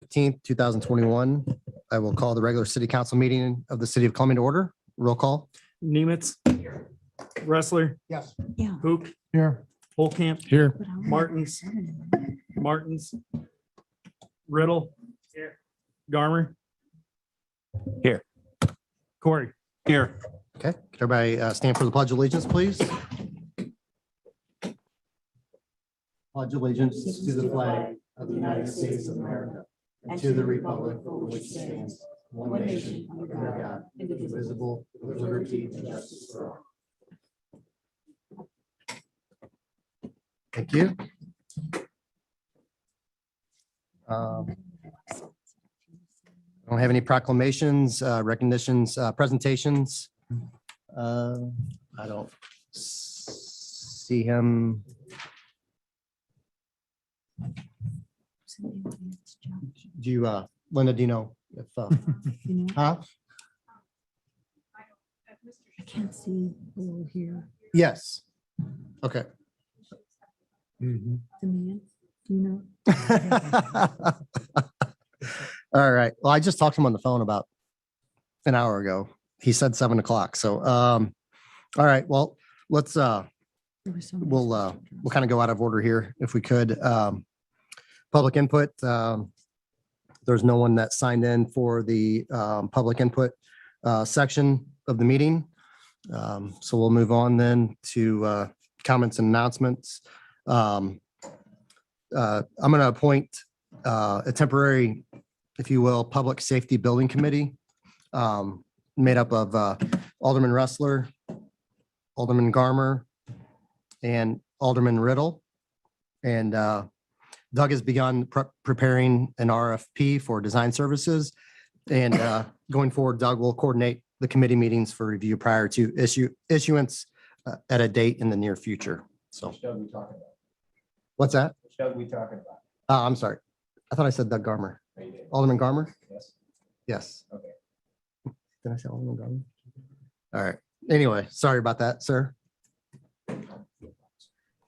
15th, 2021. I will call the regular city council meeting of the city of Columbia to order. Roll call. Nemitz. Wrestler. Yes. Yeah. Hook. Here. Holcamp. Here. Martins. Martins. Riddle. Here. Garmer. Here. Corey. Here. Okay. Can everybody stand for the pledge of allegiance, please? Pledge allegiance to the flag of the United States of America and to the republic for which it stands, one nation, under God, indivisible, with liberty and justice for all. Thank you. I don't have any proclamations, recognitions, presentations. I don't see him. Do you, Linda, do you know if, huh? I can't see below here. Yes. Okay. The man, do you know? All right. Well, I just talked to him on the phone about an hour ago. He said 7 o'clock. So, all right. Well, let's, we'll kind of go out of order here if we could. Public input. There's no one that signed in for the public input section of the meeting. So we'll move on then to comments and announcements. I'm going to appoint a temporary, if you will, public safety building committee made up of Alderman Ressler, Alderman Garmer, and Alderman Riddle. And Doug has begun preparing an RFP for design services. And going forward, Doug will coordinate the committee meetings for review prior to issuance at a date in the near future. So what's that? Which Doug we talking about? I'm sorry. I thought I said Doug Garmer. Oh, you did. Alderman Garmer? Yes. Yes. Okay. Did I say Alderman Garmer? All right. Anyway, sorry about that, sir. All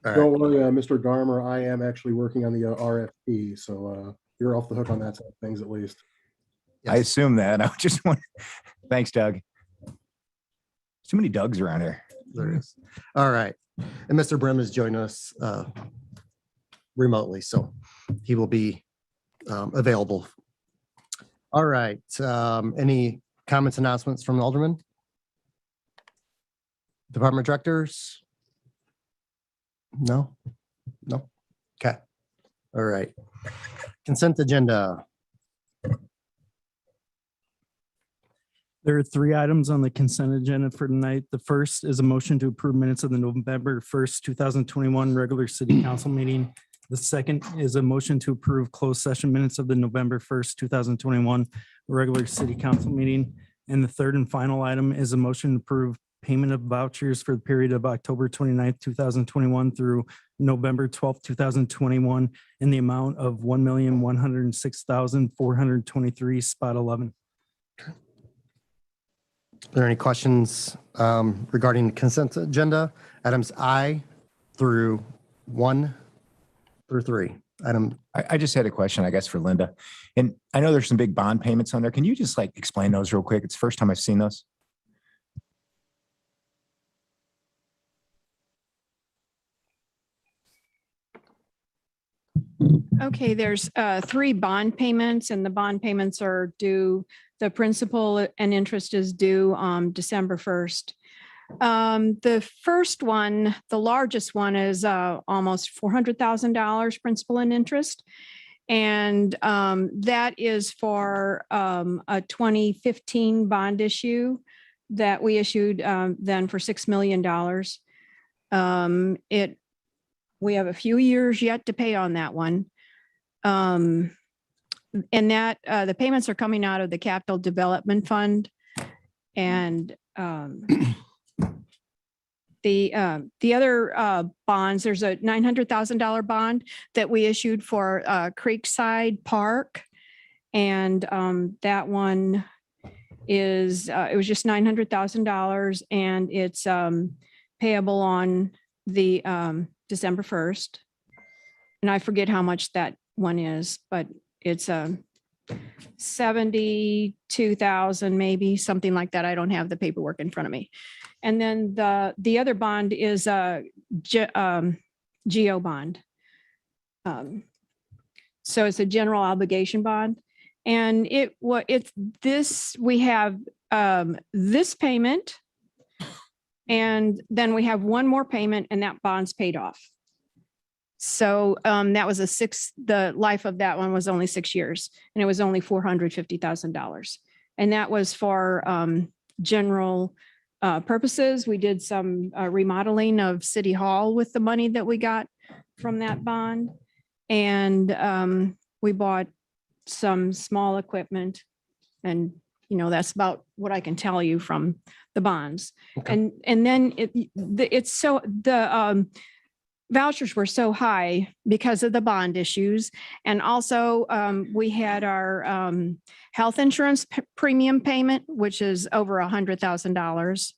right. Don't worry, Mr. Garmer, I am actually working on the RFP, so you're off the hook on that side of things at least. I Yes. assume that. I just want, thanks, Doug. Too many Dougs around here. There is. All right. And Mr. Brim is joining us remotely, so he will be available. All right. Any comments, announcements from the Alderman? Department directors? No? No? Okay. All right. Consent agenda. There are 3 items on the consent agenda for tonight. The first is a motion to approve minutes of the November 1st, 2021 regular city council meeting. The second is a motion to approve closed session minutes of the November 1st, 2021 regular city council meeting. And the third and final item is a motion to approve payment of vouchers for the period of October 29th, 2021 through November 12th, 2021 in the amount of $1,106,423.11. Are there any questions regarding the consent agenda? Items I through 1 through 3. I just had a question, I guess, for Linda. And I know there's some big bond payments on there. Can you just like explain those real quick? It's the first time I've seen those. Okay, there's 3 bond payments, and the bond payments are due, the principal and interest is due December 1st. The first one, the largest one, is almost $400,000 principal and interest. And that is for a 2015 bond issue that we issued then for $6 million. We have a few years yet to pay on that one. And that the payments are coming out of the Capital Development Fund. And the other bonds, there's a $900,000 bond that we issued for Creekside Park. And that one is, it was just $900,000, and it's payable on the December 1st. And I forget how much that one is, but it's 72,000, maybe something like that. I don't have the paperwork in front of me. And then the other bond is a GO bond. So it's a general obligation bond. And we have this payment. And then we have one more payment and that bond's paid off. So that was the life of that one was only 6 years and it was only $450,000. And that was for general purposes. We did some remodeling of City Hall with the money that we got from that bond. And we bought some small equipment and, you know, that's about what I can tell you from the bonds. Okay. And then the vouchers were so high because of the bond issues. And also we had our health insurance premium payment, which is over $100,000.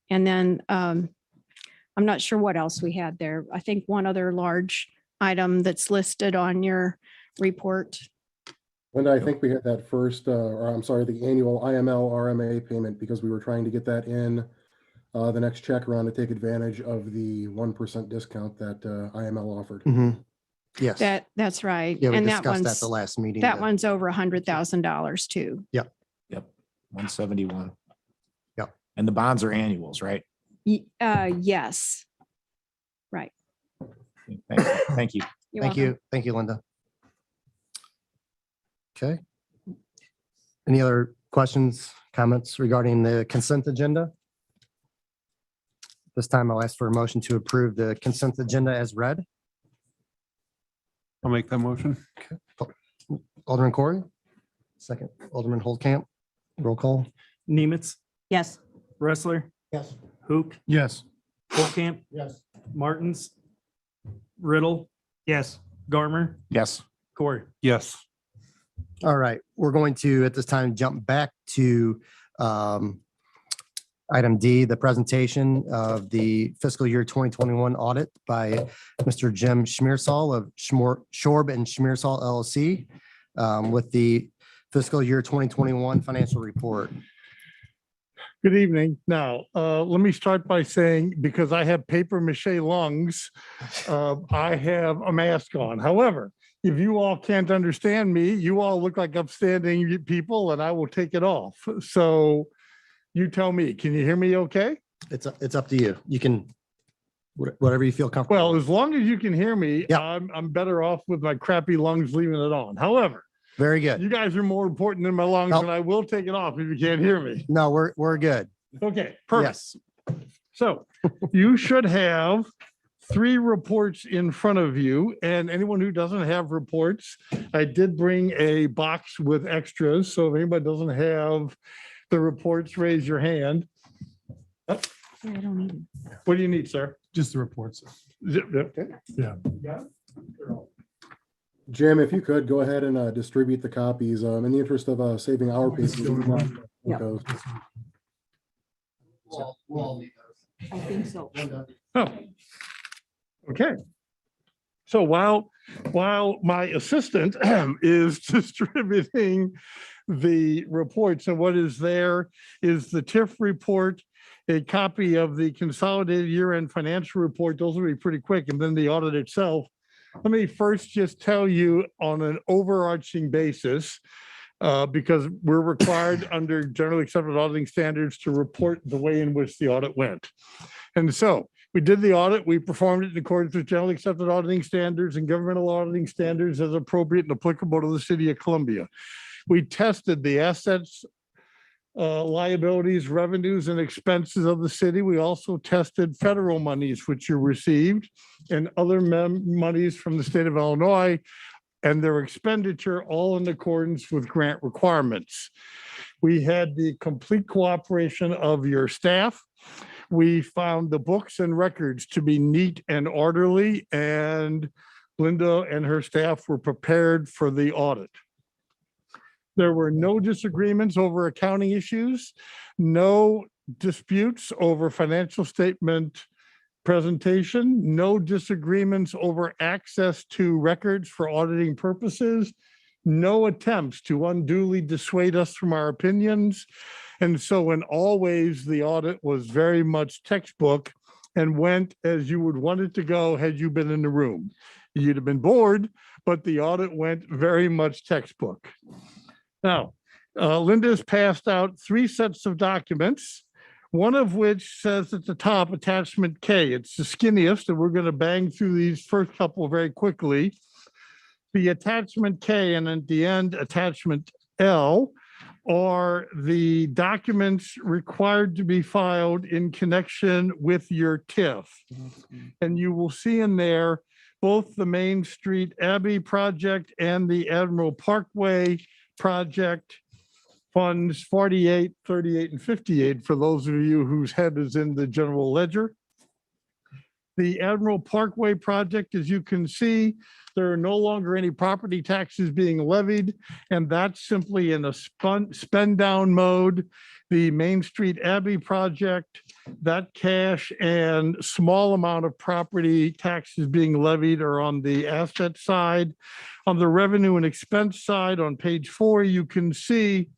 And then I'm not sure what else we had there. I think one other large item that's listed on your report. Linda, I think we had that first, or I'm sorry, the annual IML RMA payment because we were trying to get that in the next check around to take advantage of the 1% discount that IML offered. Mhm. Yes. That's right. Yeah, we And discussed that at the last meeting. that one's over $100,000 too. Yep. 171. Yep. And the bonds are annuals, right? Yes. Right. Thank you. You're Thank welcome. you. Thank you, Linda. Okay. Any other questions, comments regarding the consent agenda? This time I'll ask for a motion to approve the consent agenda as read. I'll make that motion. Alderman Corey, second. Alderman Holtcamp, roll call. Nemitz, Yes. Wrestler, Yes. Hook, Yes. Holcamp, Yes. Martins, Riddle. Yes. Garmer, Yes. Corey. Yes. All right, we're going to, at this time, jump back to item D, the presentation of the fiscal year 2021 audit by Mr. Jim Schmiersall of Schorb and Schmiersall LLC with the fiscal year 2021 financial report. Good evening. Now, let me start by saying, because I have paper mache lungs, I have a mask on. However, if you all can't understand me, you all look like upstanding people and I will take it off. So you tell me, can you hear me okay? It's up to you. You can, whatever you feel comfortable. Well, as long as you can hear me, Yep. I'm better off with my crappy lungs leaving it on. However, Very good. you guys are more important than my lungs Nope. and I will take it off if you can't hear me. No, we're good. Okay, perfect. Yes. So you should have 3 reports in front of you, and anyone who doesn't have reports, I did bring a box with extras. So if anybody doesn't have the reports, raise your hand. Yeah, I don't need it. What do you need, sir? Just the reports. Yeah. Jim, if you could, go ahead and distribute the copies in the interest of saving our paper. Yeah. I think so. Oh, okay. So while my assistant is distributing the reports, and what is there is the TIF report, a copy of the consolidated year-end financial report. Those will be pretty quick, and then the audit itself. Let me first just tell you on an overarching basis, because we're required under generally accepted auditing standards to report the way in which the audit went. And so we did the audit, we performed it in accordance with generally accepted auditing standards and governmental auditing standards as appropriate and applicable to the city of Columbia. We tested the assets, liabilities, revenues, and expenses of the city. We also tested federal monies which you received and other monies from the state of Illinois and their expenditure, all in accordance with grant requirements. We had the complete cooperation of your staff. We found the books and records to be neat and orderly, and Linda and her staff were prepared for the audit. There were no disagreements over accounting issues, no disputes over financial statement presentation, no disagreements over access to records for auditing purposes, no attempts to unduly dissuade us from our opinions. And so in all ways, the audit was very much textbook and went as you would want it to go had you been in the room. You'd have been bored, but the audit went very much textbook. Now, Linda's passed out 3 sets of documents, one of which says at the top, attachment K. It's the skinniest, and we're going to bang through these first couple very quickly. The attachment K and at the end, attachment L are the documents required to be filed in connection with your TIF. And you will see in there both the Main Street Abbey project and the Admiral Parkway project funds 48, 38, and 58 for those of you whose head is in the general ledger. The Admiral Parkway project, as you can see, there are no longer any property taxes being levied, and that's simply in a spend down mode. The Main Street Abbey project, that cash and small amount of property taxes being levied are on the asset side. On the revenue and expense side, on page 4, you can see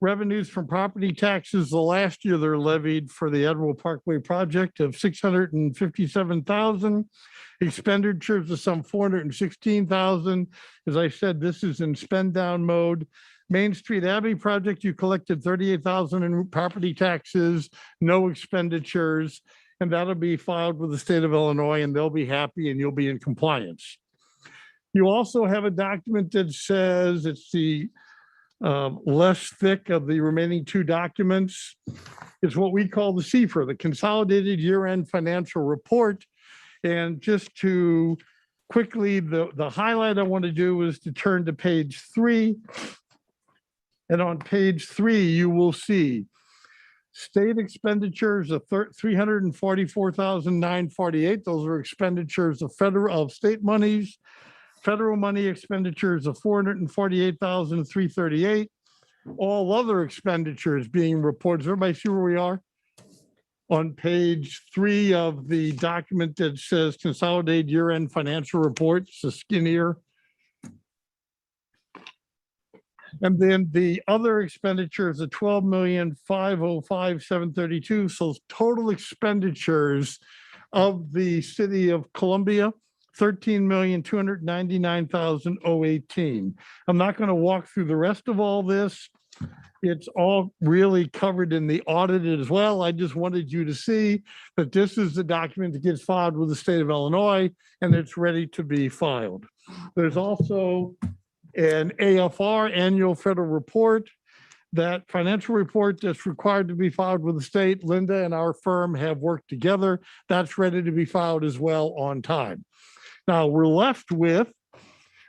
revenues from property taxes the last year they're levied for the Admiral Parkway project of $657,000. Expenditures of some $416,000. As I said, this is in spend down mode. Main Street Abbey project, you collected $38,000 in property taxes, no expenditures, and that'll be filed with the state of Illinois, and they'll be happy and you'll be in compliance. You also have a document that says it's the less thick of the remaining 2 documents. It's what we call the CFR, the Consolidated Year-End Financial Report. And just to quickly, the highlight I want to do is to turn to page 3. And on page 3, you will see state expenditures of $344,948. Those are expenditures of state monies. Federal money expenditures of $448,338. All other expenditures being reported. Does everybody see where we are? On page 3 of the document that says Consolidated Year-End Financial Report, it's the skinnier. And then the other expenditures of $12,505,732. So total expenditures of the city of Columbia, $13,299,018. I'm not going to walk through the rest of all this. It's all really covered in the audit as well. I just wanted you to see that this is the document that gets filed with the state of Illinois and it's ready to be filed. There's also an AFR, annual federal report, that financial report that's required to be filed with the state. Linda and our firm have worked together. That's ready to be filed as well on time. Now we're left with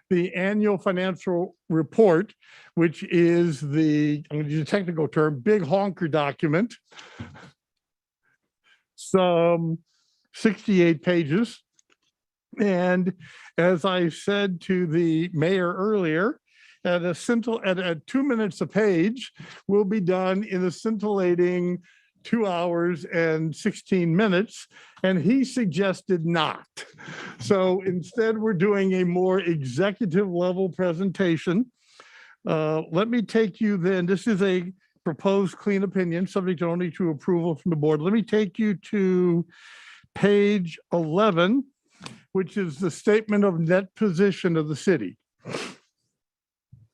the annual financial report, which is the, I'm going to use a technical term, big honker document. Some 68 pages. And as I said to the mayor earlier, at 2 minutes a page, will be done in a scintillating 2 hours and 16 minutes, and he suggested not. So instead, we're doing a more executive level presentation. Let me take you then, this is a proposed clean opinion, subject only to approval from the board. Let me take you to page 11, which is the statement of net position of the city.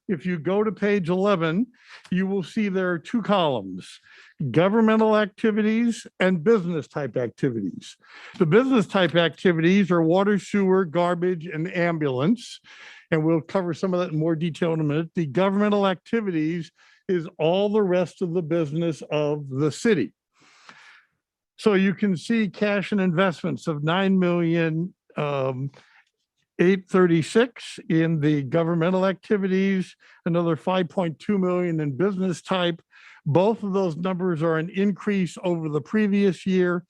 If you go to page 11, you will see there are 2 columns, governmental activities and business type activities. The business type activities are water, sewer, garbage, and ambulance. And we'll cover some of that in more detail in a minute. The governmental activities is all the rest of the business of the city. So you can see cash and investments of $9,836,000 in the governmental activities, another 5.2 million in business type. Both of those numbers are an increase over the previous year.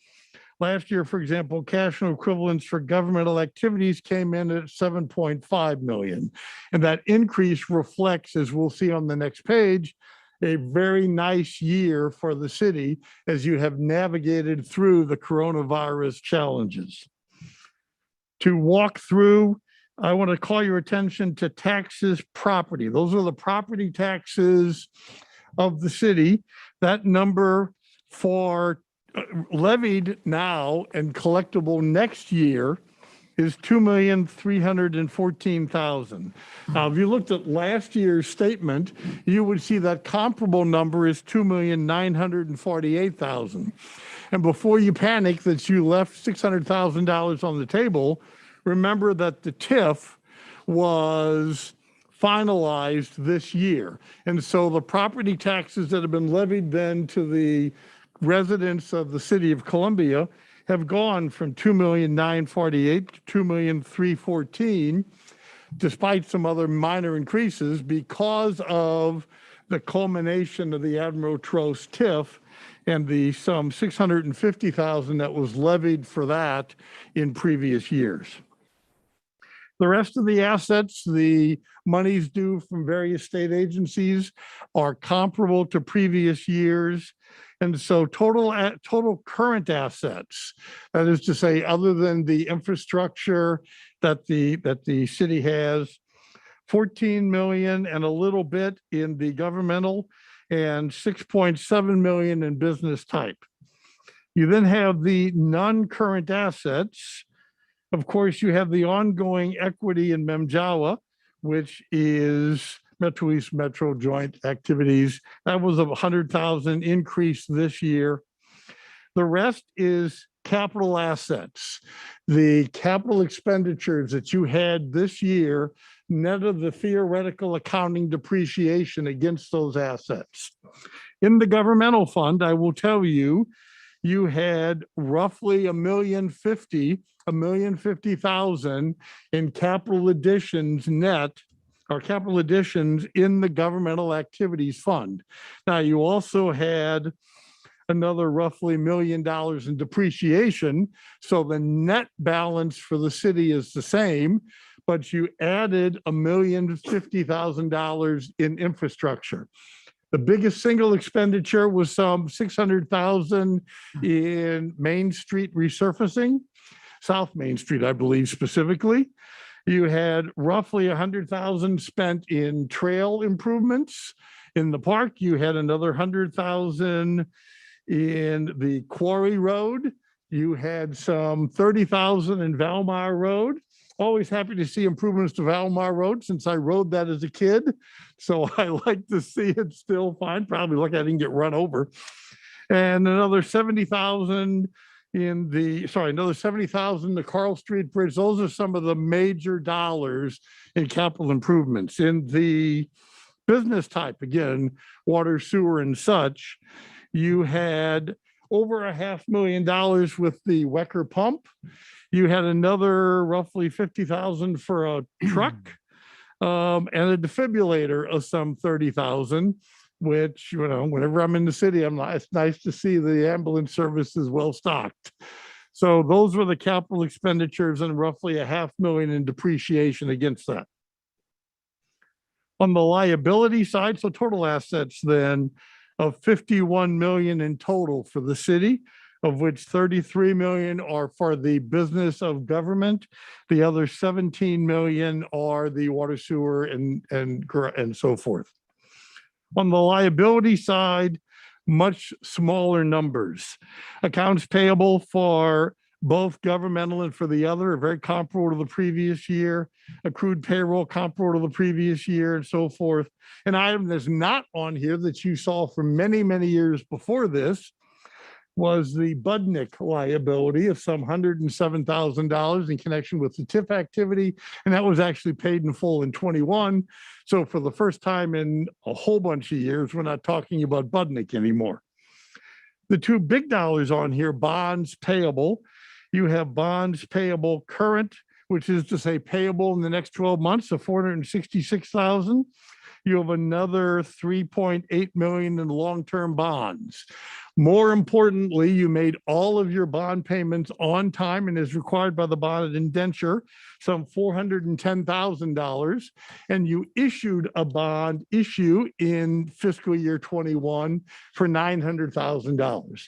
Last year, for example, cash and equivalents for governmental activities came in at 7.5 million. And that increase reflects, as we'll see on the next page, a very nice year for the city as you have navigated through the coronavirus challenges. To walk through I want to call your attention to taxes property. Those are the property taxes of the city. That number for levied now and collectible next year is $2,314,000. Now, if you looked at last year's statement, you would see that comparable number is $2,948,000. And before you panic that you left $600,000 on the table, remember that the TIF was finalized this year. And so the property taxes that have been levied then to the residents of the city of Columbia have gone from $2,948,000 to $2,314,000, despite some other minor increases because of the culmination of the Admiral Trost TIF and the some $650,000 that was levied for that in previous years. The rest of the assets, the monies due from various state agencies are comparable to previous years. And so total current assets, that is to say, other than the infrastructure that the city has, 14 million and a little bit in the governmental and 6.7 million in business type. You then have the non-current assets. Of course, you have the ongoing equity in Memjawa, which is Metro East Metro Joint Activities. That was a 100,000 increase this year. The rest is capital assets. The capital expenditures that you had this year, net of the theoretical accounting depreciation against those assets. In the governmental fund, I will tell you, you had roughly $1,050,000 in capital additions net, or capital additions in the Governmental Activities Fund. Now, you also had another roughly $1 million in depreciation. So the net balance for the city is the same, but you added $1,050,000 in infrastructure. The biggest single expenditure was some $600,000 in Main Street resurfacing, South Main Street, I believe specifically. You had roughly $100,000 spent in trail improvements in the park. You had another $100,000 in the Quarry Road. You had some $30,000 in Valmar Road. Always happy to see improvements to Valmar Road since I rode that as a kid. So I like to see it still fine. Probably lucky I didn't get run over. And another $70,000 in the, another $70,000 the Carl Street Bridge. Those are some of the major dollars in capital improvements. In the business type, again, water, sewer, and such, you had over $500,000 with the Wecker pump. You had another roughly $50,000 for a truck and a defibrillator of some $30,000, which, you know, whenever I'm in the city, it's nice to see the ambulance service is well stocked. So those were the capital expenditures and roughly $500,000 in depreciation against that. On the liability side, so total assets then of 51 million in total for the city, of which 33 million are for the business of government. The other 17 million are the water, sewer, and so forth. On the liability side, much smaller numbers. Accounts payable for both governmental and for the other are very comparable to the previous year. Accrued payroll comparable to the previous year and so forth. An item that's not on here that you saw for many, many years before this was the Budnick liability of some $107,000 in connection with the TIF activity. And that was actually paid in full in 21. So for the first time in a whole bunch of years, we're not talking about Budnick anymore. The two big dollars on here, bonds payable. You have bonds payable current, which is to say payable in the next 12 months of $466,000. You have another 3.8 million in long-term bonds. More importantly, you made all of your bond payments on time and as required by the bond indenture, some $410,000, and you issued a bond issue in fiscal year 21 for $900,000.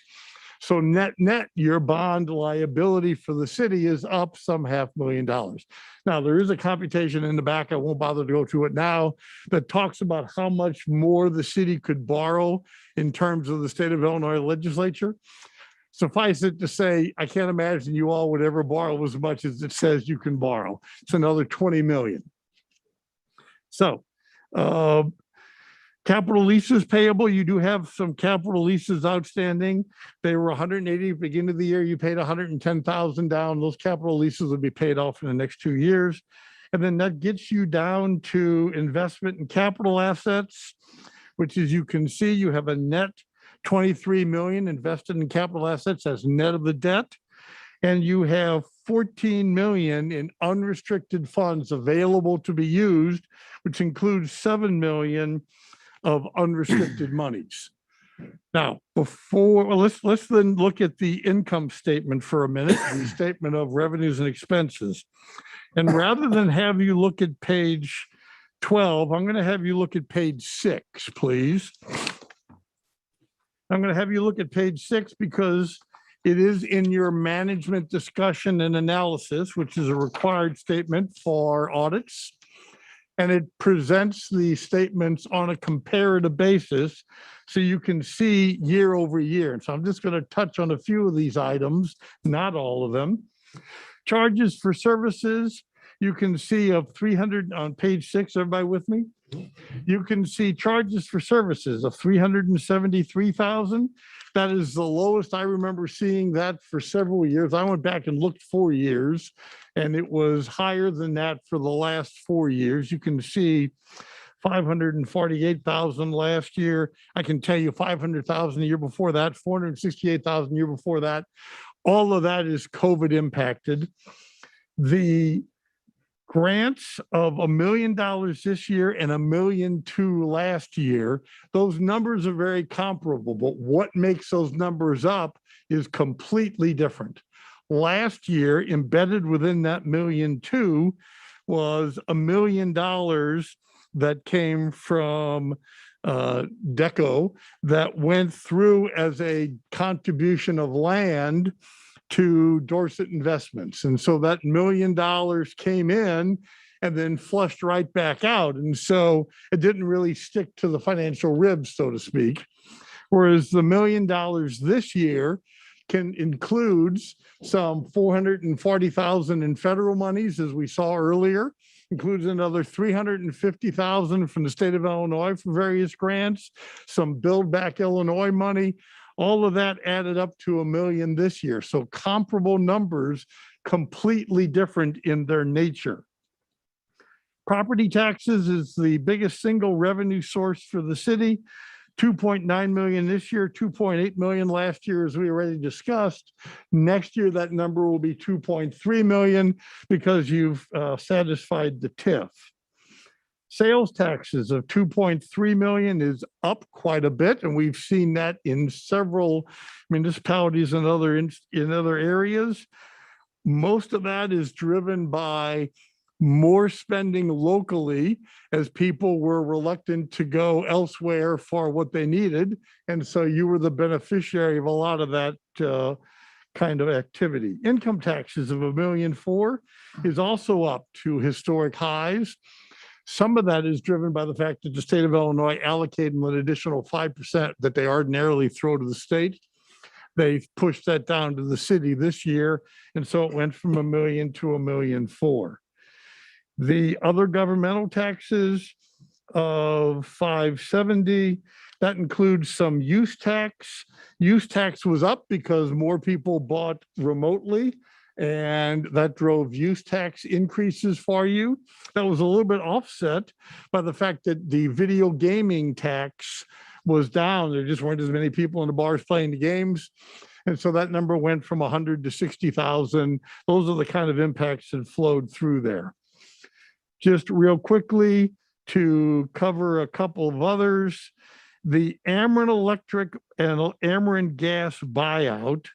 So net, your bond liability for the city is up some $500,000. Now, there is a computation in the back, I won't bother to go through it now, that talks about how much more the city could borrow in terms of the state of Illinois legislature. Suffice it to say, I can't imagine you all would ever borrow as much as it says you can borrow. It's another 20 million. So, capital leases payable, you do have some capital leases outstanding. They were 180 at the beginning of the year. You paid 110,000 down. Those capital leases will be paid off in the next 2 years. And then that gets you down to investment in capital assets, which as you can see, you have a net 23 million invested in capital assets as net of the debt. And you have 14 million in unrestricted funds available to be used, which includes 7 million of unrestricted monies. Now, let's then look at the income statement for a minute, the statement of revenues and expenses. And rather than have you look at page 12, I'm going to have you look at page 6, please. I'm going to have you look at page 6 because it is in your management discussion and analysis, which is a required statement for audits. And it presents the statements on a comparative basis so you can see year over year. And so I'm just going to touch on a few of these items, not all of them. Charges for services, you can see of 300 on page 6, everybody with me? You can see charges for services of 373,000. That is the lowest I remember seeing that for several years. I went back and looked 4 years, and it was higher than that for the last 4 years. You can see 548,000 last year. I can tell you 500,000 the year before that, 468,000 the year before that. All of that is COVID impacted. The grants of $1 million this year and $1.2 million last year, those numbers are very comparable, but what makes those numbers up is completely different. Last year, embedded within that $1.2 million was $1 million that came from DECO that went through as a contribution of land to Dorset Investments. And so that $1 million came in and then flushed right back out. And so it didn't really stick to the financial ribs, so to speak. Whereas the $1 million this year includes some 440,000 in federal monies, as we saw earlier, includes another 350,000 from the state of Illinois for various grants, some Build Back Illinois money. All of that added up to $1 million this year. So comparable numbers, completely different in their nature. Property taxes is the biggest single revenue source for the city. 2.9 million this year, 2.8 million last year, as we already discussed. Next year, that number will be 2.3 million because you've satisfied the TIF. Sales taxes of 2.3 million is up quite a bit, and we've seen that in several municipalities and in other areas. Most of that is driven by more spending locally as people were reluctant to go elsewhere for what they needed. And so you were the beneficiary of a lot of that kind of activity. Income taxes of $1.4 million is also up to historic highs. Some of that is driven by the fact that the state of Illinois allocated an additional 5% that they ordinarily throw to the state. They've pushed that down to the city this year. And so it went from $1 million to $1.4 million. The other governmental taxes of 570, that includes some use tax. Use tax was up because more people bought remotely, and that drove use tax increases for you. That was a little bit offset by the fact that the video gaming tax was down. There just weren't as many people in the bars playing the games. And so that number went from 100 to 60,000. Those are the kind of impacts that flowed through there. Just real quickly to cover a couple of others, the Amaranth Electric and Amaranth Gas buyout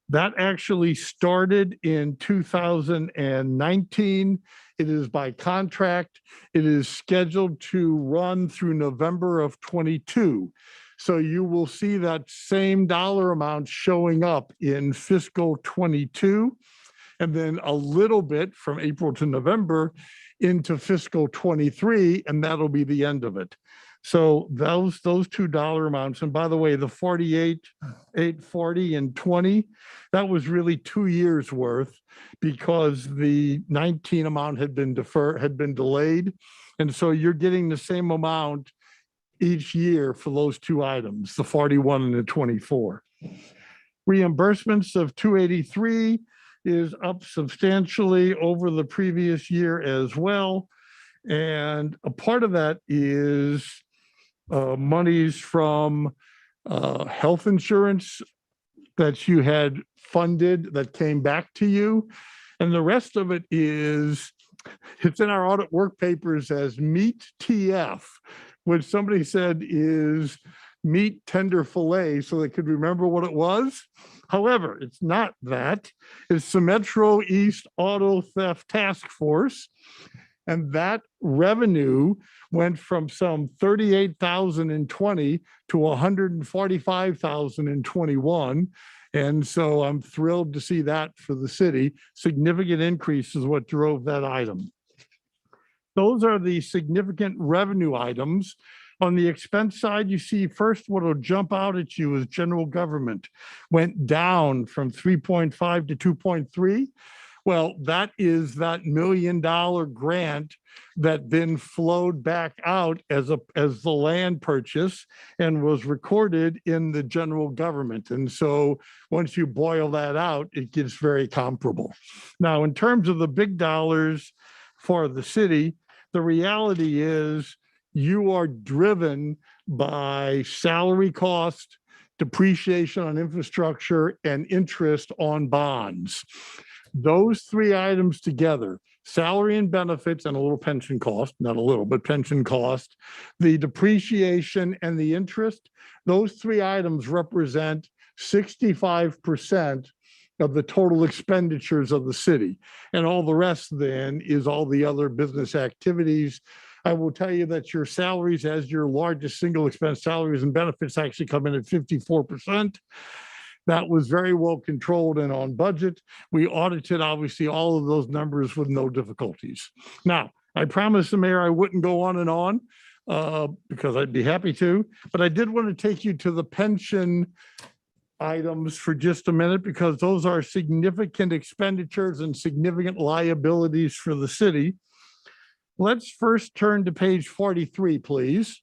That actually started in 2019. It is by contract. It is scheduled to run through November of 22. So you will see that same dollar amount showing up in fiscal 22, and then a little bit from April to November into fiscal 23, and that'll be the end of it. So those two dollar amounts, and by the way, the 48, 840 and 20, that was really 2 years worth because the 19 amount had been delayed. And so you're getting the same amount each year for those two items, the 41 and the 24. Reimbursements of 283 is up substantially over the previous year as well. And a part of that is monies from health insurance that you had funded that came back to you. And the rest of it is, it's in our audit work papers as meat TF, which somebody said is meat tender filet, so they could remember what it was. However, it's not that. It's the Metro East Auto Theft Task Force. And that revenue went from some 38,000 in 20 to 145,000 in 21. And so I'm thrilled to see that for the city. Significant increase is what drove that item. Those are the significant revenue items. On the expense side, you see first what will jump out at you is general government went down from 3.5 to 2.3. Well, that is that $1 million grant that then flowed back out as the land purchase and was recorded in the general government. And so once you boil that out, it gets very comparable. Now, in terms of the big dollars for the city, the reality is you are driven by salary cost, depreciation on infrastructure, and interest on bonds. Those three items together, salary and benefits and a little pension cost, not a little, but pension cost, the depreciation and the interest, those three items represent 65% of the total expenditures of the city. And all the rest then is all the other business activities. I will tell you that your salaries as your largest single expense, salaries and benefits, actually come in at 54%. That was very well controlled and on budget. We audited, obviously, all of those numbers with no difficulties. Now, I promised the mayor I wouldn't go on because I'd be happy to, but I did want to take you to the pension items for just a minute because those are significant expenditures and significant liabilities for the city. Let's first turn to page 43, please.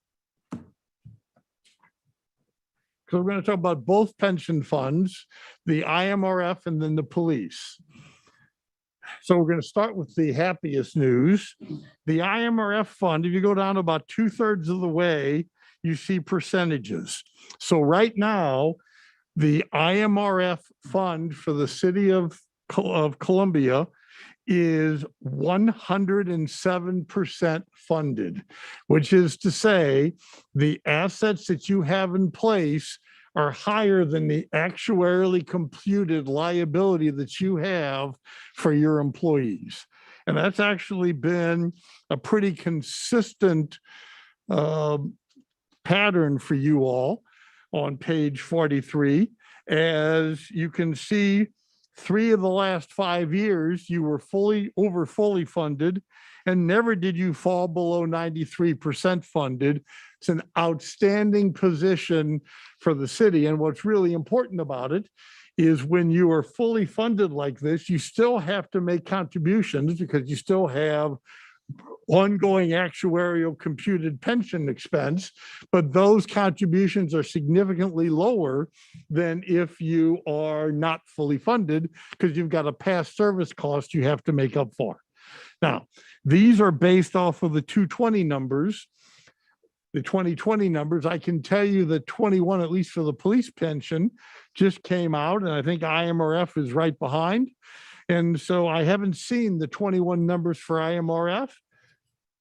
So we're going to talk about both pension funds, the IMRF and then the police. So we're going to start with the happiest news. The IMRF fund, if you go down about 2/3 of the way, you see percentages. So right now, the IMRF fund for the city of Columbia is 107% funded, which is to say the assets that you have in place are higher than the actuarially computed liability that you have for your employees. And that's actually been a pretty consistent pattern for you all on page 43. As you can see, 3 of the last 5 years, you were fully funded, and never did you fall below 93% funded. It's an outstanding position for the city. And what's really important about it is when you are fully funded like this, you still have to make contributions because you still have ongoing actuarial computed pension expense, but those contributions are significantly lower than if you are not fully funded because you've got a past service cost you have to make up for. Now, these are based off of the 220 numbers, the 2020 numbers. I can tell you that 21, at least for the police pension, just came out, and I think IMRF is right behind. And so I haven't seen the 21 numbers for IMRF.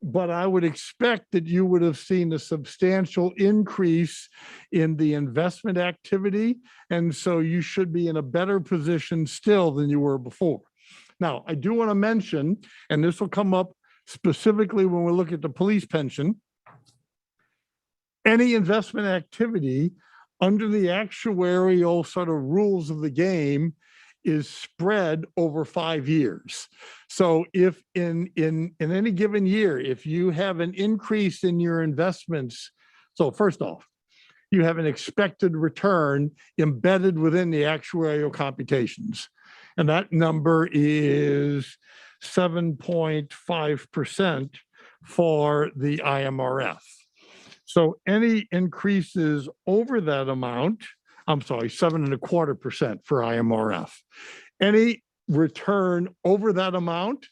but I would expect that you would have seen a substantial increase in the investment activity. And so you should be in a better position still than you were before. Now, I do want to mention, and this will come up specifically when we look at the police pension, any investment activity under the actuarial sort of rules of the game is spread over 5 years. So if in any given year, if you have an increase in your investments, so first off, you have an expected return embedded within the actuarial computations. And that number is 7.5% for the IMRF. So any increases over that amount, I'm sorry, 7.25% for IMRF. Any return over that amount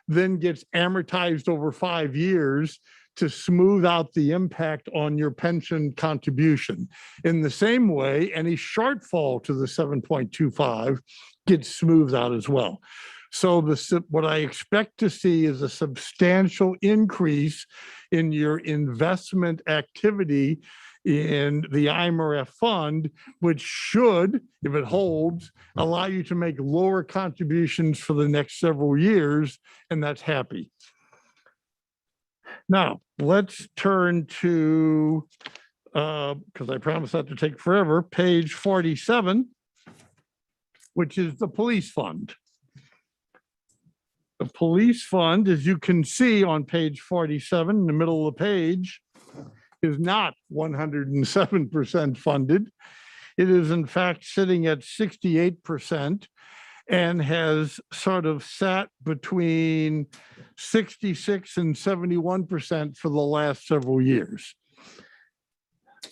then gets amortized over 5 years to smooth out the impact on your pension contribution. In the same way, any shortfall to the 7.25 gets smoothed out as well. So what I expect to see is a substantial increase in your investment activity in the Imrf Fund, which should, if it holds, allow you to make lower contributions for the next several years, and that's happy. Now, let's turn to, because I promised that to take forever, page 47, which is the police fund. The police fund, as you can see on page 47, in the middle of the page, is not 107% funded. It is in fact sitting at 68% and has sort of sat between 66 and 71% for the last several years.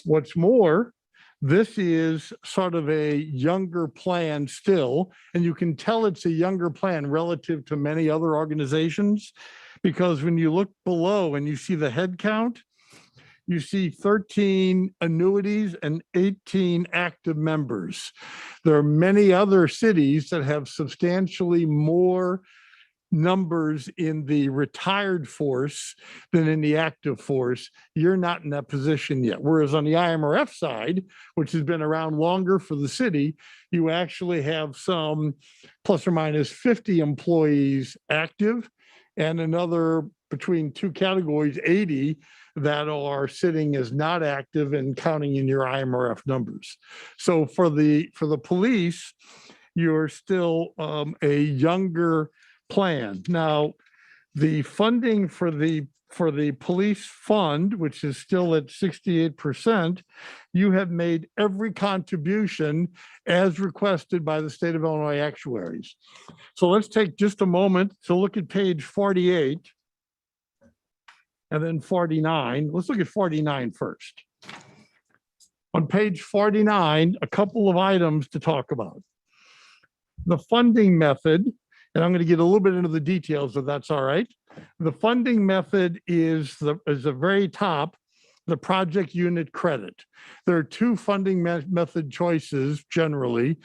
What's more, this is sort of a younger plan still, and you can tell it's a younger plan relative to many other organizations, because when you look below and you see the head count, you see 13 annuities and 18 active members. There are many other cities that have substantially more numbers in the retired force than in the active force. You're not in that position yet. Whereas on the IMRF side, which has been around longer for the city, you actually have some plus or minus 50 employees active and another between two categories, 80 that are sitting as not active and counting in your IMRF numbers. So for the police, you're still a younger plan. Now, the funding for the police fund, which is still at 68%, you have made every contribution as requested by the state of Illinois actuaries. So let's take just a moment to look at page 48 and then 49. Let's look at 49 first. On page 49, a couple of items to talk about. The funding method, and I'm going to get a little bit into the details if that's all right. The funding method is the very top, the project unit credit. There are two funding method choices generally,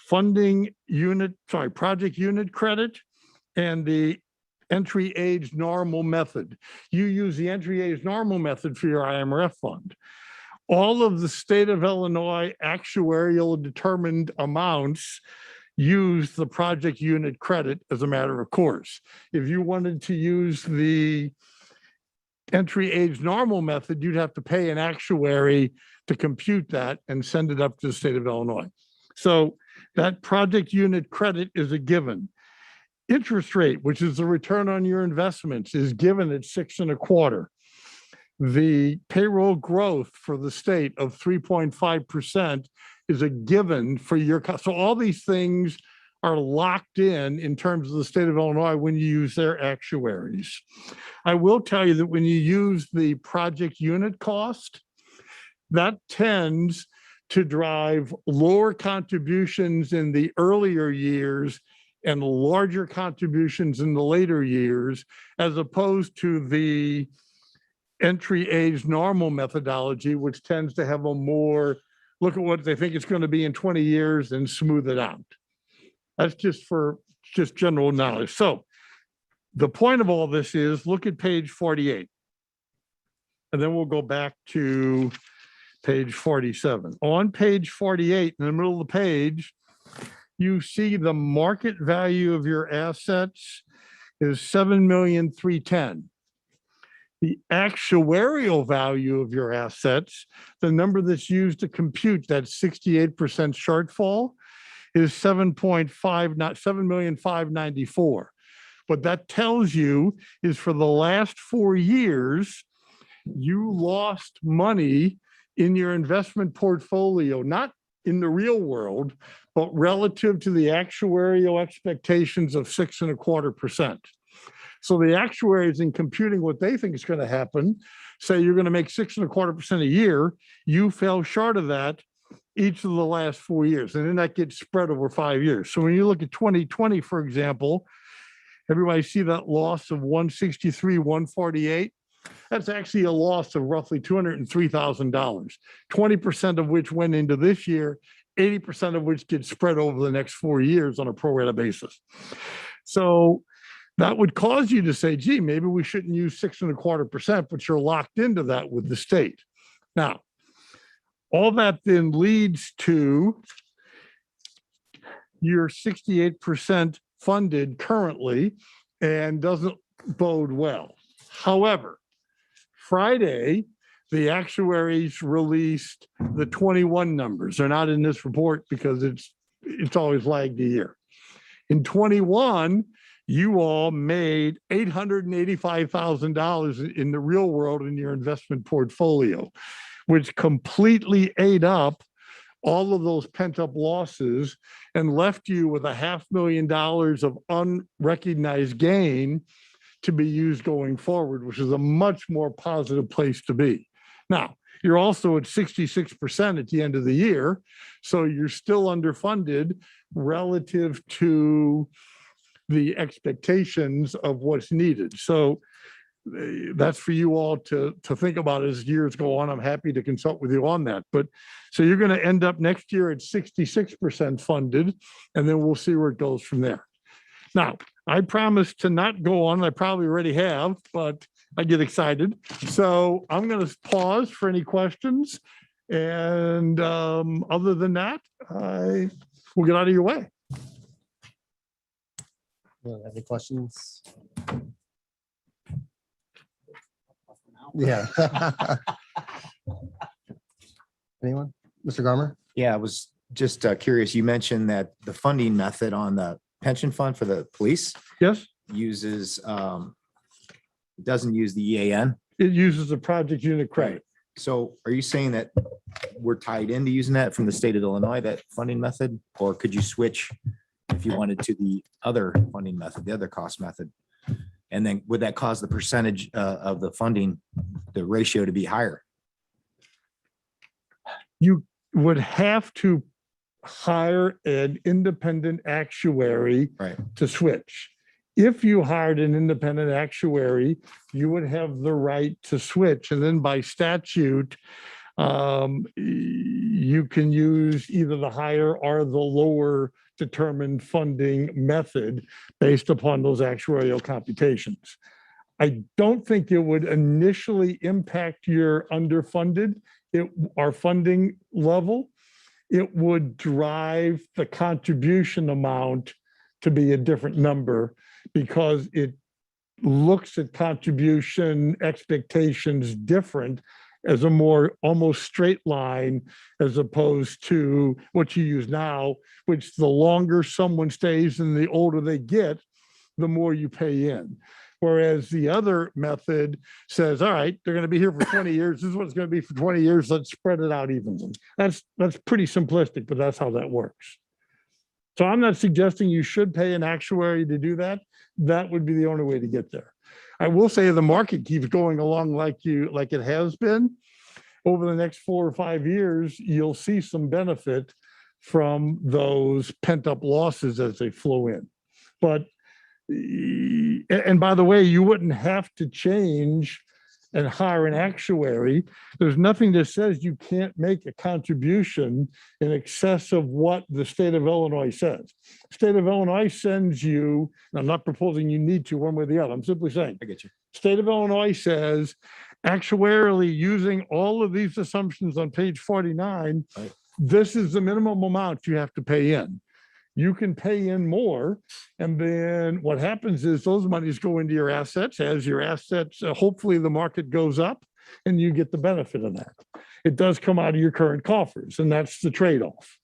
project unit credit and the entry age normal method. You use the entry age normal method for your IMRF fund. All of the state of Illinois actuarial determined amounts use the project unit credit as a matter of course. If you wanted to use the entry age normal method, you'd have to pay an actuary to compute that and send it up to the state of Illinois. So that project unit credit is a given. Interest rate, which is the return on your investments, is given at 6.25. The payroll growth for the state of 3.5% is a given for your, so all these things are locked in terms of the state of Illinois when you use their actuaries. I will tell you that when you use the project unit cost, that tends to drive lower contributions in the earlier years and larger contributions in the later years, as opposed to the entry age normal methodology, which tends to have a more look at what they think it's going to be in 20 years and smooth it out. That's just for general knowledge. So the point of all this is look at page 48. And then we'll go back to page 47. On page 48, in the middle of the page, you see the market value of your assets is 7,310,000. The actuarial value of your assets, the number that's used to compute that 68% shortfall, is 7,594,000. What that tells you is for the last 4 years, you lost money in your investment portfolio, not in the real world, but relative to the actuarial expectations of 6.25%. So the actuaries, in computing what they think is going to happen, say you're going to make 6.25% a year. You fell short of that each of the last 4 years, and then that gets spread over 5 years. So when you look at 2020, for example, everybody see that loss of 163, 148? That's actually a loss of roughly $203,000, 20% of which went into this year, 80% of which gets spread over the next 4 years on a pro rata basis. So that would cause you to say, gee, maybe we shouldn't use 6.25%, but you're locked into that with the state. Now, all that then leads to your 68% funded currently and doesn't bode well. However, Friday, the actuaries released the 21 numbers. They're not in this report because it's always lagged a year. In 21, you all made $885,000 in the real world in your investment portfolio, which completely ate up all of those pent-up losses and left you with $500,000 of unrecognized gain to be used going forward, which is a much more positive place to be. Now, you're also at 66% at the end of the year, so you're still underfunded relative to the expectations of what's needed. So that's for you all to think about as years go on. I'm happy to consult with you on that. But so you're going to end up next year at 66% funded, and then we'll see where it goes from there. Now, I promise to not go on. I probably already have, but I get excited. So I'm going to pause for any questions. And other than that, we'll get out of your way. Any questions? Yeah. Anyone? Mr. Garmer? Yeah, I was just curious. You mentioned that the funding method on the pension fund for the police Yes, uses, doesn't use the EAN. it uses a project unit credit. So are you saying that we're tied into using that from the state of Illinois, that funding method? Or could you switch if you wanted to the other funding method, the other cost method? And then would that cause the percentage of the funding, the ratio to be higher? You would have to hire an independent actuary Right. to switch. If you hired an independent actuary, you would have the right to switch. And then by statute, you can use either the higher or the lower determined funding method based upon those actuarial computations. I don't think it would initially impact your underfunded, our funding level. It would drive the contribution amount to be a different number because it looks at contribution expectations different as a more almost straight line as opposed to what you use now, which the longer someone stays and the older they get, the more you pay in. Whereas the other method says, all right, they're going to be here for 20 years. This is what it's going to be for 20 years. Let's spread it out evenly. That's pretty simplistic, but that's how that works. So I'm not suggesting you should pay an actuary to do that. That would be the only way to get there. I will say the market keeps going along like it has been. Over the next 4 or 5 years, you'll see some benefit from those pent-up losses as they flow in. But, and by the way, you wouldn't have to change and hire an actuary, there's nothing that says you can't make a contribution in excess of what the state of Illinois says. State of Illinois sends you, and I'm not proposing you need to one way or the other. I'm simply saying, I get you. state of Illinois says actuarially using all of these assumptions on page 49, Right. this is the minimum amount you have to pay in. You can pay in more. And then what happens is those monies go into your assets. As your assets, hopefully the market goes up and you get the benefit of that. It does come out of your current coffers, and that's the trade-off.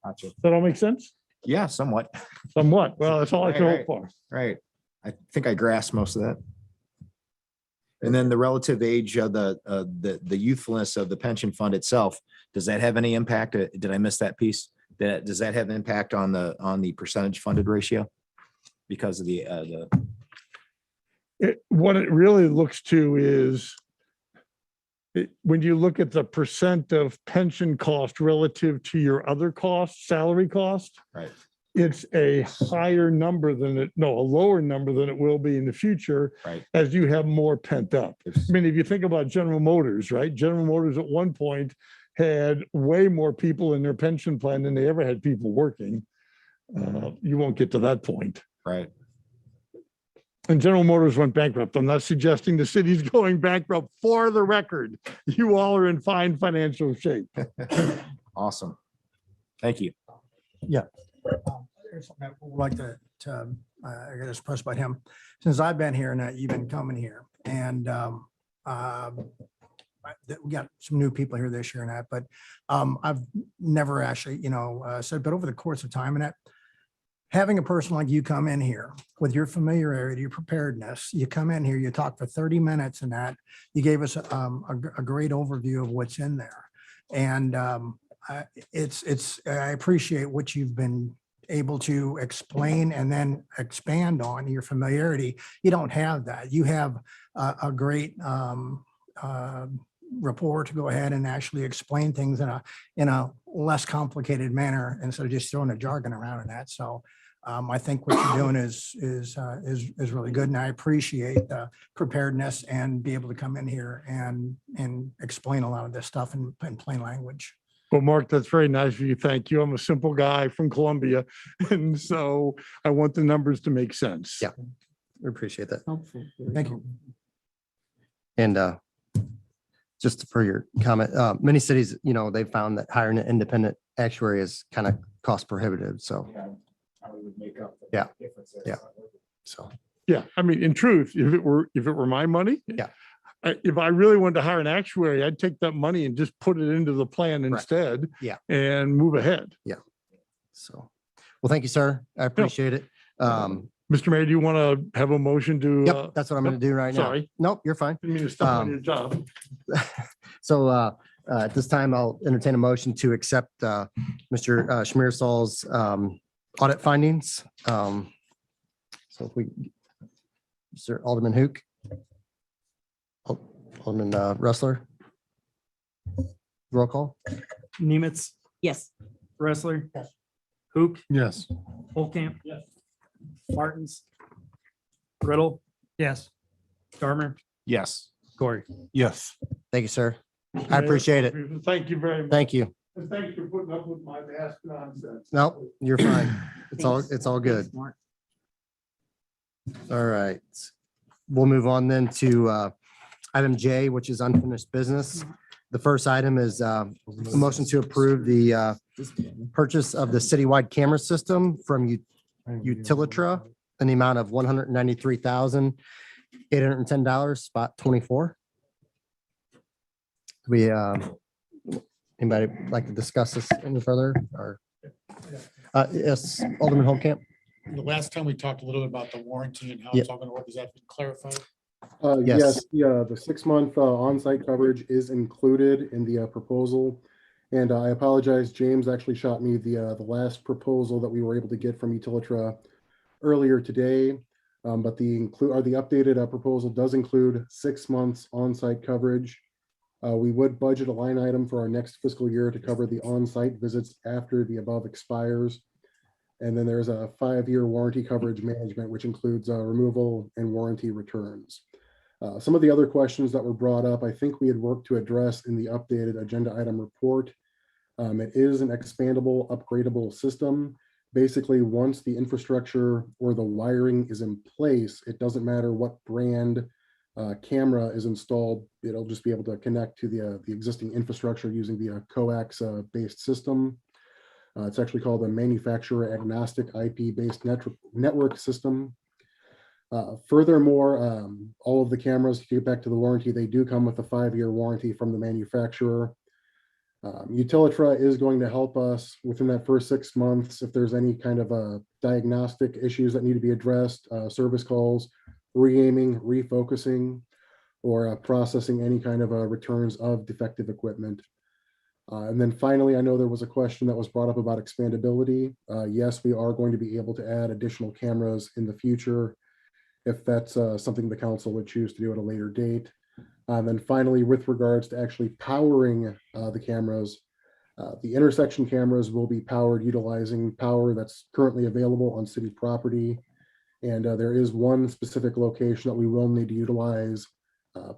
Gotcha. Does that all make sense? Yeah, somewhat. Somewhat. Well, that's all I can Right, hope for. Right. I think I grasped most of that. And then the relative age of the youthfulness of the pension fund itself, does that have any impact? Did I miss that piece? Does that have impact on the percentage funded ratio? Because of What it really looks to is when you look at the percent of pension cost relative to your other costs, salary cost, right. it's a higher number a lower number than it will be in the future, Right. as you have more pent up. I mean, if you think about General Motors, right? General Motors at one point had way more people in their pension plan than they ever had people working. You won't get to that point. Right. And General Motors went bankrupt. I'm not suggesting the city's going bankrupt. For the record, you all are in fine financial shape. Awesome. Thank you. Here's something I would like to I got to express about him. Since I've been here and you've been coming here, and we got some new people here this year and that, but I've never actually, said, but over the course of time and that, having a person like you come in here with your familiarity, your preparedness, you come in here, you talk for 30 minutes and that, you gave us a great overview of what's in there. And I appreciate what you've been able to explain and then expand on your familiarity. You don't have that. You have a great rapport to go ahead and actually explain things in a less complicated manner instead of just throwing a jargon around in that. So I think what you're doing is really good, and I appreciate the preparedness and be able to come in here and explain a lot of this stuff in plain language. Well, Mark, that's very nice of you. Thank you. I'm a simple guy from Columbia, and so I want the numbers to make sense. Yeah. We appreciate that. Thank you. And just for your comment, many cities, they found that hiring an independent actuary is kind of cost prohibitive. So, Yeah. Yeah. so, Yeah, I mean, in truth, if it were my money, Yeah. If I really wanted to hire an actuary, I'd take that money and just put it into the plan instead. Yeah. And move ahead. so, well, thank you, sir. I appreciate it. Mr. Mayor, do you want to have a motion to? Yep, that's what I'm going to do right now. Sorry. Nope, you're fine. Didn't mean to step on your job. So at this time, I'll entertain a motion to accept Mr. Schmiersal's audit findings. So if we, Mr. Alderman Hook, Alderman Ressler, roll call. Nemitz, Yes. Wrestler. Hook, Yes. Holcamp. Martins. Riddle. Yes. Garmer. Yes. Corey. Yes. Thank you, sir. I appreciate it. Thank you very much. Thank you. And thanks for putting up with my vast nonsense. Nope, you're fine. It's all good. All right. We'll move on then to item J, which is unfinished business. The first item is a motion to approve the purchase of the citywide camera system from Utilitra in the amount of $193,810, spot 24. We, anybody like to discuss this any further or? Yes, Alderman Holcamp. The last time we talked a little bit about the warranty and how Yeah. it's all going to work. Is that been clarified? Yes, the 6-month on-site coverage is included in the proposal. And I apologize, James actually shot me the last proposal that we were able to get from Utilitra earlier today. But the updated proposal does include 6 months on-site coverage. We would budget a line item for our next fiscal year to cover the on-site visits after the above expires. And then there's a 5-year warranty coverage management, which includes removal and warranty returns. Some of the other questions that were brought up, I think we had worked to address in the updated agenda item report. It is an expandable, upgradable system. Basically, once the infrastructure or the wiring is in place, it doesn't matter what brand camera is installed. It'll just be able to connect to the existing infrastructure using the coax based system. It's actually called a manufacturer agnostic IP based network system. Furthermore, all of the cameras, to get back to the warranty, they do come with a 5-year warranty from the manufacturer. Utilitra is going to help us within that first 6 months if there's any kind of diagnostic issues that need to be addressed, service calls, re-aiming, refocusing, or processing any kind of returns of defective equipment. And then finally, I know there was a question that was brought up about expandability. Yes, we are going to be able to add additional cameras in the future if that's something the council would choose to do at a later date. And then finally, with regards to actually powering the cameras, the intersection cameras will be powered utilizing power that's currently available on city property. And there is one specific location that we will need to utilize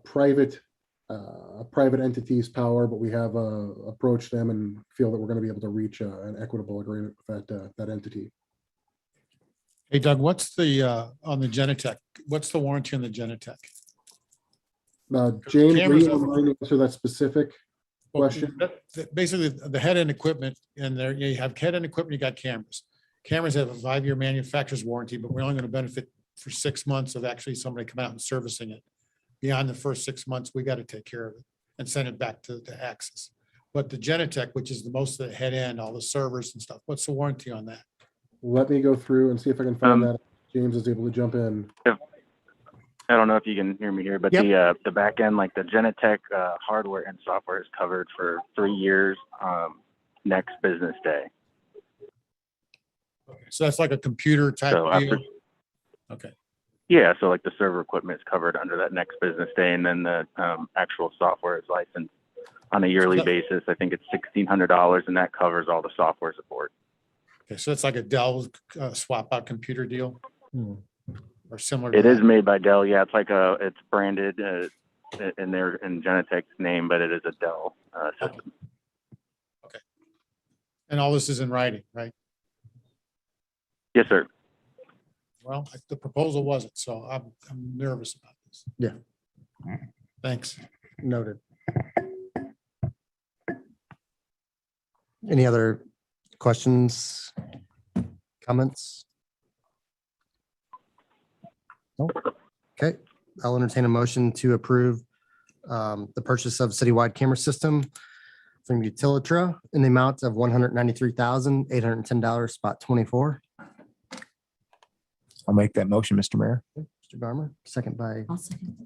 private entities' power, but we have approached them and feel that we're going to be able to reach an equitable agreement with that entity. Hey Doug, what's the, on the Genetech, what's the warranty on the Genetech? James, will Cameras you over- mind answer that specific Well, question? Basically, the head end equipment, and there you have head end equipment, you got cameras. Cameras have a 5-year manufacturer's warranty, but we're only going to benefit for 6 months of actually somebody coming out and servicing it. Beyond the first 6 months, we got to take care of it and send it back to Axis. But the Genetech, which is the most of the head end, all the servers and stuff, what's the warranty on that? Let me go through and see if I can find that. James is able to jump in. I don't know if you can hear me here, but Yep. the back end, like the Genetech hardware and software is covered for 3 years, next business day. Okay, so that's like a computer type So after, deal? Okay, yeah, so like the server equipment is covered under that next business day, and then the actual software is licensed on a yearly that- basis. I think it's $1,600, and that covers all the software support. okay, so it's like a Dell swap out computer deal? Or similar to It is that? made by Dell. Yeah, it's like it's branded in Genetech's name, but it is a Dell system. And all this is in writing, right? Yes, sir. Well, the proposal wasn't, so I'm nervous about this. Yeah. Thanks. Noted. Any other questions, comments? No? Okay, I'll entertain a motion to approve the purchase of citywide camera system from Utilitra in the amount of $193,810, spot 24. I'll make that motion, Mr. Mayor. Mr. Garmer, second by I'll second.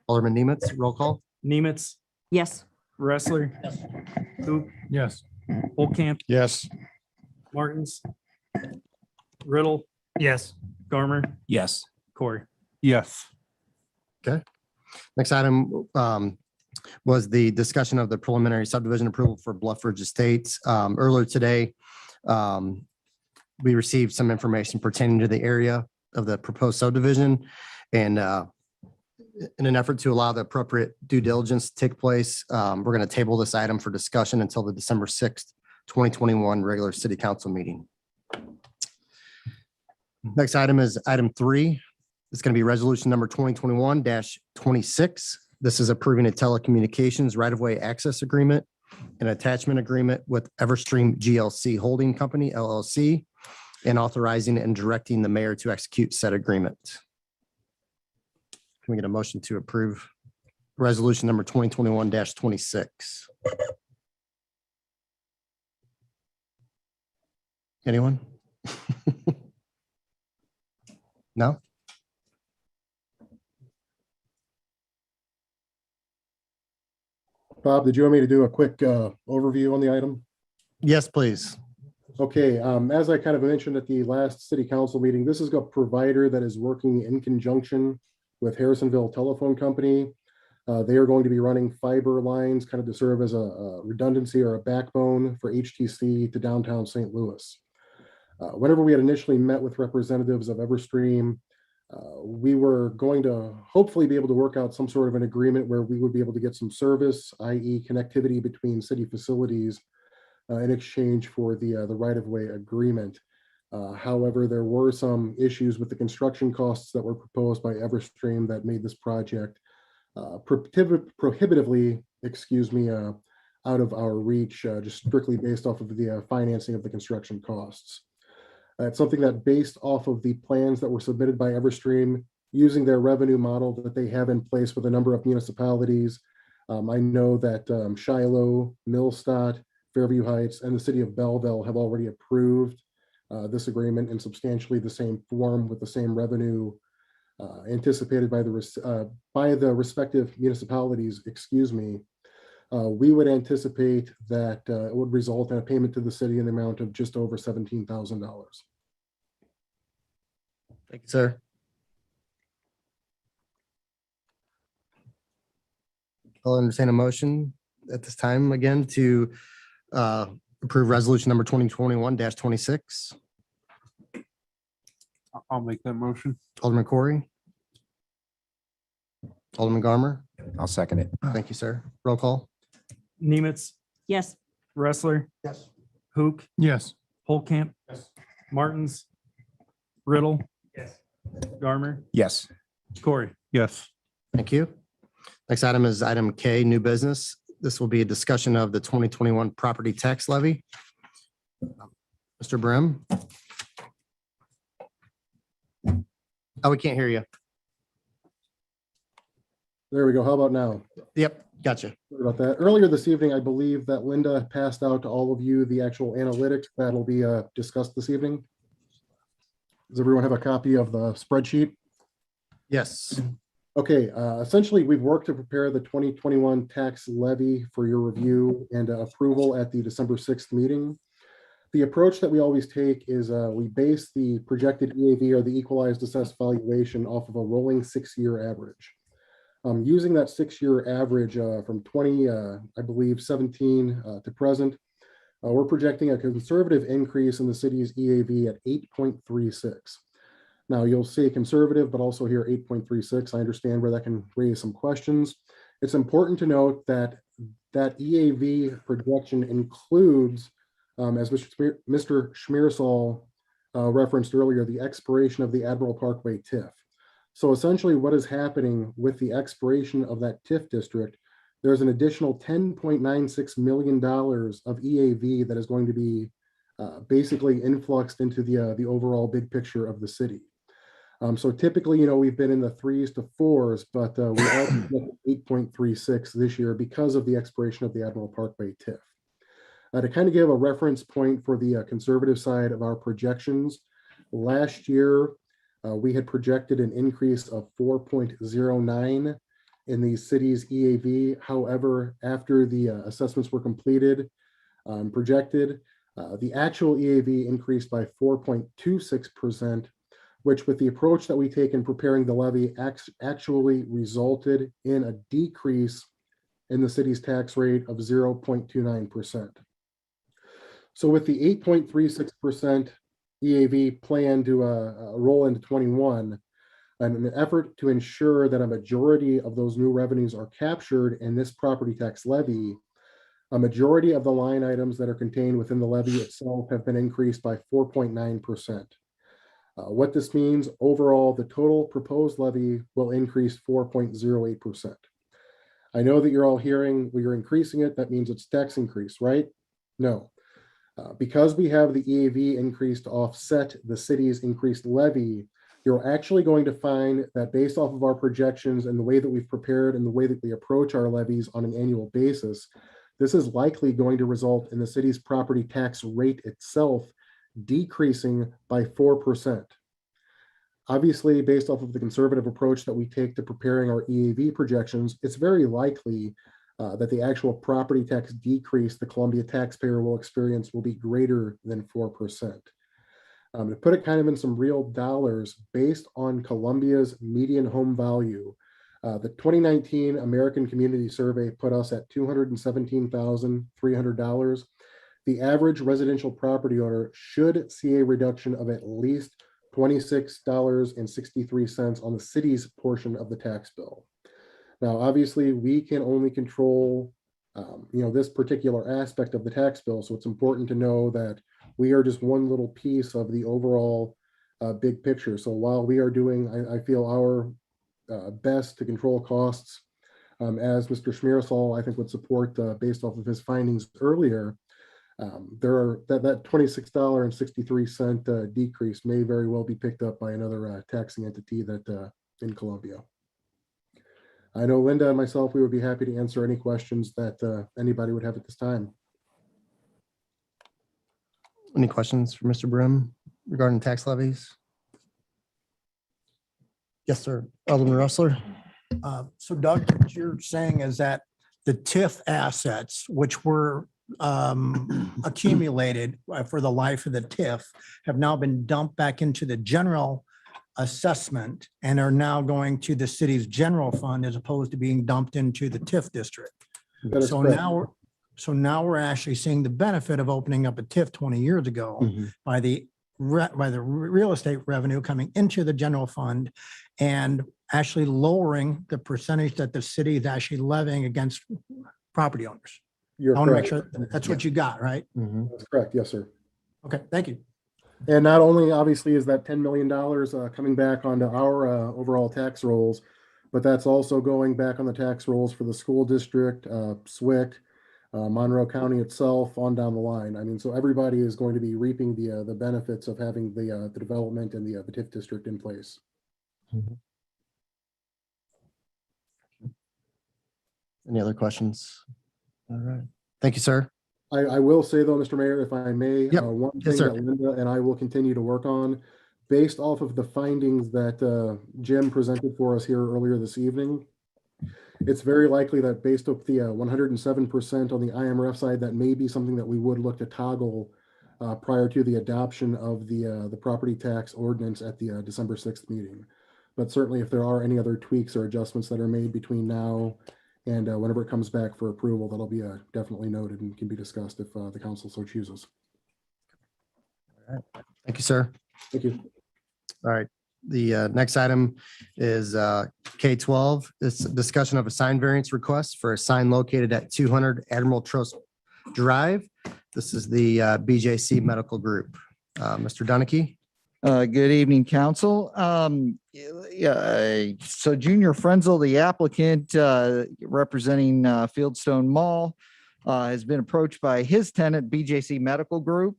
Alderman Nemitz, roll call. Nemitz, Yes. Wrestler, Hoop, Yes. Holcamp, Yes. Martins, Riddle. Yes. Garmer, Yes. Corey. Yes. Next item was the discussion of the preliminary subdivision approval for Bluff Ridge Estates. Earlier today, we received some information pertaining to the area of the proposed subdivision. And in an effort to allow the appropriate due diligence to take place, we're going to table this item for discussion until the December 6th, 2021 regular city council meeting. Next item is item 3. It's going to be resolution number 2021-26. This is approving a telecommunications right-of-way access agreement and attachment agreement with Everstream GLC Holding Company, LLC, and authorizing and directing the mayor to execute said agreement. Can we get a motion to approve resolution number 2021-26? Anyone? No? Bob, did you want me to do a quick overview on the item? Yes, please. Okay, as I kind of mentioned at the last city council meeting, this is a provider that is working in conjunction with Harrisonville Telephone Company. They are going to be running fiber lines kind of to serve as a redundancy or a backbone for HTC to downtown St. Louis. Whenever we had initially met with representatives of Everstream, We were going to hopefully be able to work out some sort of an agreement where we would be able to get some service, i.e. connectivity between city facilities in exchange for the right-of-way agreement. However, there were some issues with the construction costs that were proposed by Everstream that made this project prohibitively, out of our reach, just strictly based off of the financing of the construction costs. It's something that, based off of the plans that were submitted by Everstream, using their revenue model that they have in place with a number of municipalities. I know that Shiloh, Millstadt, Fairview Heights, and the city of Belleville have already approved this agreement in substantially the same form with the same revenue anticipated by the respective municipalities. We would anticipate that it would result in a payment to the city in the amount of just over $17,000. Thank you, sir. I'll entertain a motion at this time again to approve resolution number 2021-26. I'll make that motion. Alderman Corey. Alderman Garmer. I'll second it. Thank you, sir. Roll call. Nemitz, Yes. Wrestler, Yes. Hook, Yes. Holcamp, Martins, Riddle. Yes. Garmer, Yes. Corey. Yes. Thank you. Next item is item K, new business. This will be a discussion of the 2021 property tax levy. Mr. Brim. Oh, we can't hear you. There we go. How about now? Yep, gotcha. Sorry about that. Earlier this evening, I believe that Linda passed out to all of you the actual analytics that'll be discussed this evening. Does everyone have a copy of the spreadsheet? Yes. Okay, essentially, we've worked to prepare the 2021 tax levy for your review and approval at the December 6th meeting. The approach that we always take is we base the projected EAV, or the equalized assessed valuation, off of a rolling 6-year average. Using that 6-year average from 17 to present, we're projecting a conservative increase in the city's EAV at 8.36. Now, you'll see conservative, but also here 8.36. I understand where that can raise some questions. It's important to note that that EAV projection includes, as Mr. Schmiersal referenced earlier, the expiration of the Admiral Parkway TIF. So essentially what is happening with the expiration of that TIF district, there's an additional $10.96 million of EAV that is going to be basically influxed into the overall big picture of the city. So typically, we've been in the 3s to 4s, but we are at 8.36 this year because of the expiration of the Admiral Parkway TIF. To kind of give a reference point for the conservative side of our projections, last year, we had projected an increase of 4.09 in the city's EAV. However, after the assessments were completed, projected, the actual EAV increased by 4.26%, which, with the approach that we take in preparing the levy, actually resulted in a decrease in the city's tax rate of 0.29%. So with the 8.36% EAV plan to roll into 21, and in an effort to ensure that a majority of those new revenues are captured in this property tax levy, a majority of the line items that are contained within the levy itself have been increased by 4.9%. What this means, overall, the total proposed levy will increase 4.08%. I know that you're all hearing, well, you're increasing it, that means it's tax increase, right? No. Because we have the EAV increase to offset the city's increased levy, you're actually going to find that, based off of our projections and the way that we've prepared and the way that we approach our levies on an annual basis, this is likely going to result in the city's property tax rate itself decreasing by 4%. Obviously, based off of the conservative approach that we take to preparing our EAV projections, it's very likely that the actual property tax decrease the Columbia taxpayer will experience will be greater than 4%. To put it kind of in some real dollars, based on Columbia's median home value, the 2019 American Community Survey put us at $217,300. The average residential property owner should see a reduction of at least $26.63 on the city's portion of the tax bill. Now, obviously, we can only control, this particular aspect of the tax bill. So it's important to know that we are just one little piece of the overall big picture. So while we are doing, I feel, our best to control costs, as Mr. Schmiersal, I think, would support based off of his findings earlier, that $26.63 decrease may very well be picked up by another taxing entity that in Columbia. I know Linda and myself, we would be happy to answer any questions that anybody would have at this time. Any questions for Mr. Brim regarding tax levies? Yes, sir. Alderman Rustler. So Doug, what you're saying is that the TIF assets, which were accumulated for the life of the TIF, have now been dumped back into the general assessment and are now going to the city's general fund as opposed to being dumped into the TIF district. That is So correct. now we're actually seeing the benefit of opening up a TIF 20 years ago by the real estate revenue coming into the general fund and actually lowering the percentage that the city is actually levying against property owners. You're I want to make correct. sure that's what you got, right? That's correct. Yes, sir. Okay, thank you. And not only obviously is that $10 million coming back onto our overall tax rolls, but that's also going back on the tax rolls for the school district, SWIC, Monroe County itself, on down the line. I mean, so everybody is going to be reaping the benefits of having the development and the TIF district in place. Any other questions? All right. Thank you, sir. I will say though, Mr. Mayor, if I may, Yep. one Yes, thing sir. that Linda and I will continue to work on, based off of the findings that Jim presented for us here earlier this evening, it's very likely that based off the 107% on the IMRF side, that may be something that we would look to toggle prior to the adoption of the property tax ordinance at the December 6th meeting. But certainly if there are any other tweaks or adjustments that are made between now and whenever it comes back for approval, that'll be definitely noted and can be discussed if the council so chooses. Thank you, sir. Thank you. All right. The next item is K12. It's a discussion of a sign variance request for a sign located at 200 Admiral Trust Drive. This is the BJC Medical Group. Mr. Donachie. Good evening, council. So Junior Frenzel, the applicant representing Fieldstone Mall, has been approached by his tenant, BJC Medical Group,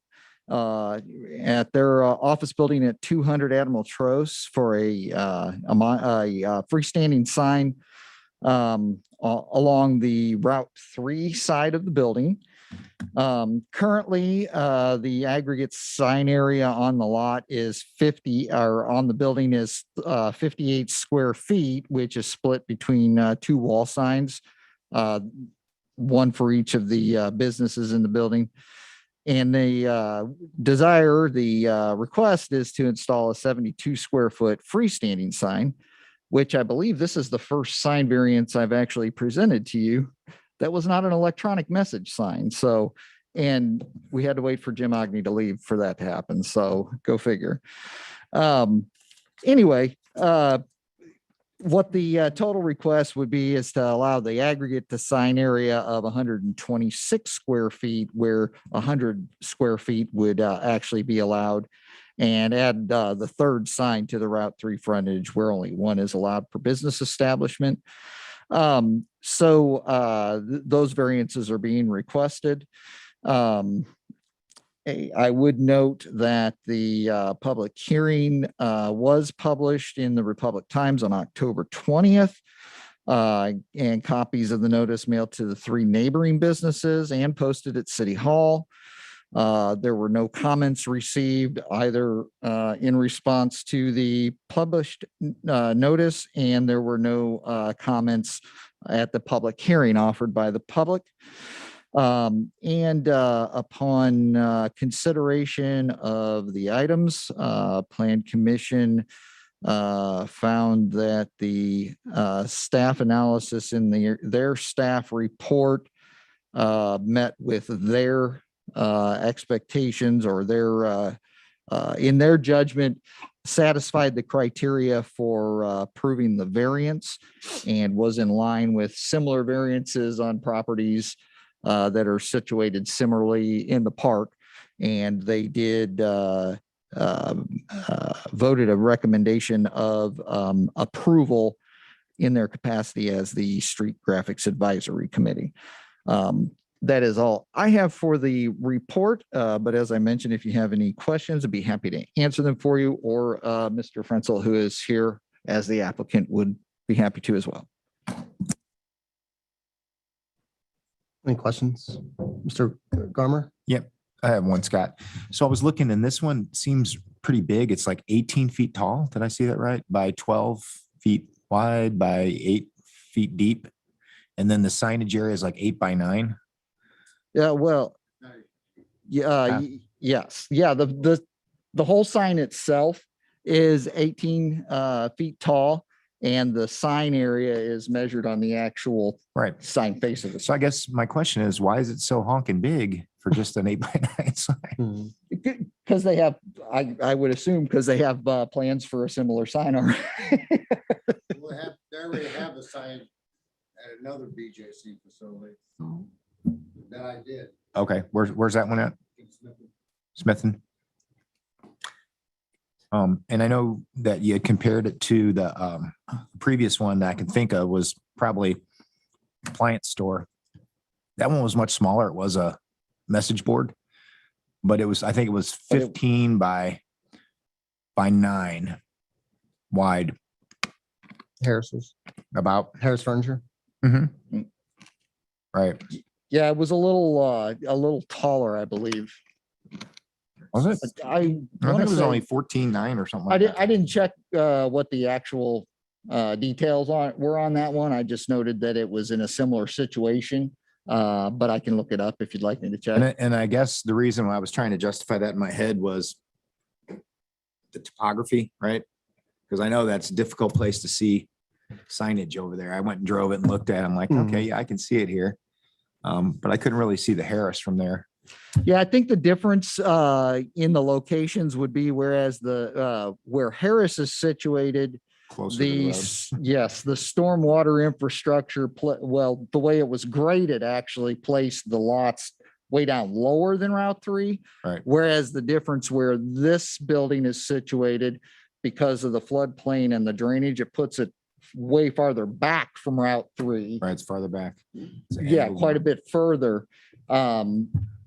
at their office building at 200 Admiral Trust for a freestanding sign along the Route 3 side of the building. Currently, the aggregate sign area on the lot is 50, or on the building is 58 square feet, which is split between two wall signs, one for each of the businesses in the building. And the request is to install a 72 square foot freestanding sign, which I believe this is the first sign variance I've actually presented to you. That was not an electronic message sign. So, and we had to wait for Jim Agnew to leave for that to happen. So go figure. Anyway, what the total request would be is to allow the aggregate to sign area of 126 square feet, where 100 square feet would actually be allowed, and add the third sign to the Route 3 frontage where only one is allowed per business establishment. Those variances are being requested. I would note that the public hearing was published in the Republic Times on October 20th, and copies of the notice mailed to the 3 neighboring businesses and posted at City Hall. There were no comments received either in response to the published notice, and there were no comments at the public hearing offered by the public. Upon consideration of the items, Plan Commission found that the staff analysis in their staff report met with their expectations, or their in their judgment, satisfied the criteria for approving the variance and was in line with similar variances on properties that are situated similarly in the park. And they did voted a recommendation of approval in their capacity as the Street Graphics Advisory Committee. That is all I have for the report. But as I mentioned, if you have any questions, I'd be happy to answer them for you, or Mr. Frenzel, who is here as the applicant, would be happy to as well. Any questions? Mr. Garmer? Yep, I have one, Scott. So I was looking, and this one seems pretty big. It's like 18 feet tall. Did I see that right? By 12 feet wide, by 8 feet deep. And then the signage area is like 8 by 9. Yeah, well, yeah, yes, yeah. The whole sign itself is 18 feet tall, and the sign area is measured on the actual Right. sign face of it. So I guess my question is, why is it so honking big for just an 8 by 9 sign? Because they have, I would assume, because they have plans for a similar sign already. They already have a sign at another BJC facility that I did. Okay, where's that one at? Smithen. And I know that you had compared it to the previous one that I can think of was probably appliance store. That one was much smaller. It was a message board, but it was, I think it was 15 by 9 wide. Harris's, About. Harris Furniture. Right. Yeah, it was a little taller, I believe. Was it? I I think it wanna was say- only 14.9 or something I like didn't, that. I didn't check what the actual details were on that one. I just noted that it was in a similar situation. But I can look it up if you'd like me to check. And I guess the reason why I was trying to justify that in my head was the topography, right? Because I know that's a difficult place to see signage over there. I went and drove it and looked at it. I'm like, Mhm. okay, yeah, I can see it here. But I couldn't really see the Harris from there. Yeah, I think the difference in the locations would be whereas where Harris is situated, Closer to the the, road. yes, the stormwater infrastructure, well, the way it was graded actually placed the lots way down lower than Route 3. Right. Whereas the difference where this building is situated, because of the floodplain and the drainage, it puts it way farther back from Route 3. Right, it's farther back. It's an Yeah, angled quite a one. bit further,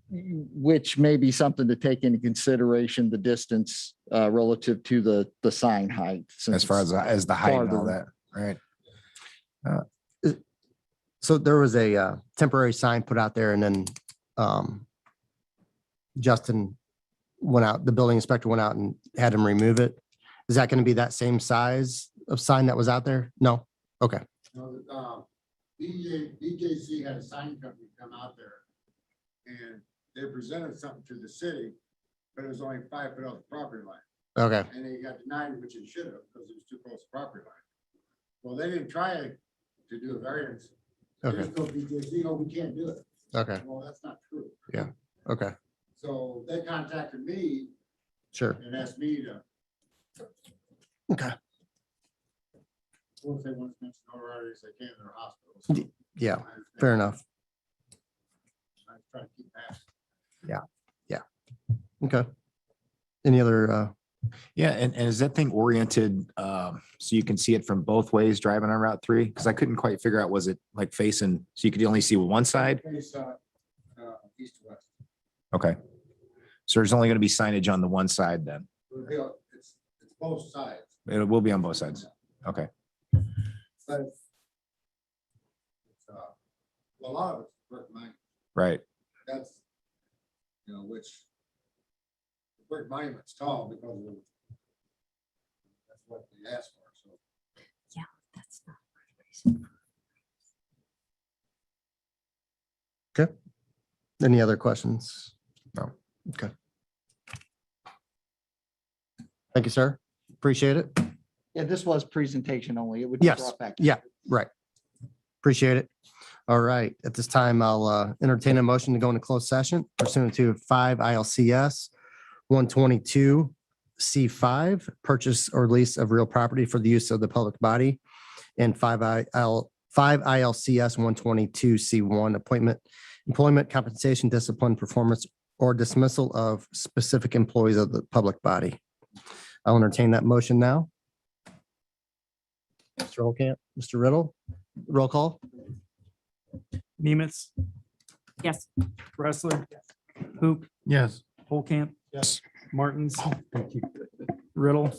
which may be something to take into consideration, the distance relative to the sign height. since As far it's as the height and all that, farther. right? So there was a temporary sign put out there, and then Justin went out, the building inspector went out and had him remove it. Is that going to be that same size of sign that was out there? No? Okay. BJC had a sign company come out there and they presented something to the city, but it was only 5 foot off the property line. Okay. And they got denied, which it should have, because it was too close to property line. Well, they didn't try to do a variance. They Okay. just told BJC, oh, we can't do it. Okay. Well, that's not true. Okay. So they contacted me Sure. and asked me to. Okay. Well, if they want to mention notoriety, they can in their hospitals. Yeah, fair enough. I try to keep past. Okay. Any other, Yeah, and is that thing oriented so you can see it from both ways driving on Route 3? Because I couldn't quite figure out, was it like facing, so you could only see one side? Face, east to west. Okay. So there's only going to be signage on the one side then? It's both sides. It will be on both sides. Okay. But it's, a lot of it's brick monument. Right. That's, which the brick monument's tall because of that's what they asked for, so. Yeah, that's not. any other questions? No. Okay. Thank you, sir. Appreciate it. Yeah, this was presentation only. It would be Yes. brought back. Yeah, right. Appreciate it. All right. At this time, I'll entertain a motion to go into closed session pursuant to 5 ILCS 122 5C5, purchase or lease of real property for the use of the public body. And 5 ILCS 122C1, employment, compensation, discipline, performance, or dismissal of specific employees of the public body. I'll entertain that motion now. Mr. Holcamp, Mr. Riddle, roll call. Nemitz, Yes. Wrestler, Hoop, Yes. Holcamp, Yes. Martins, Riddle,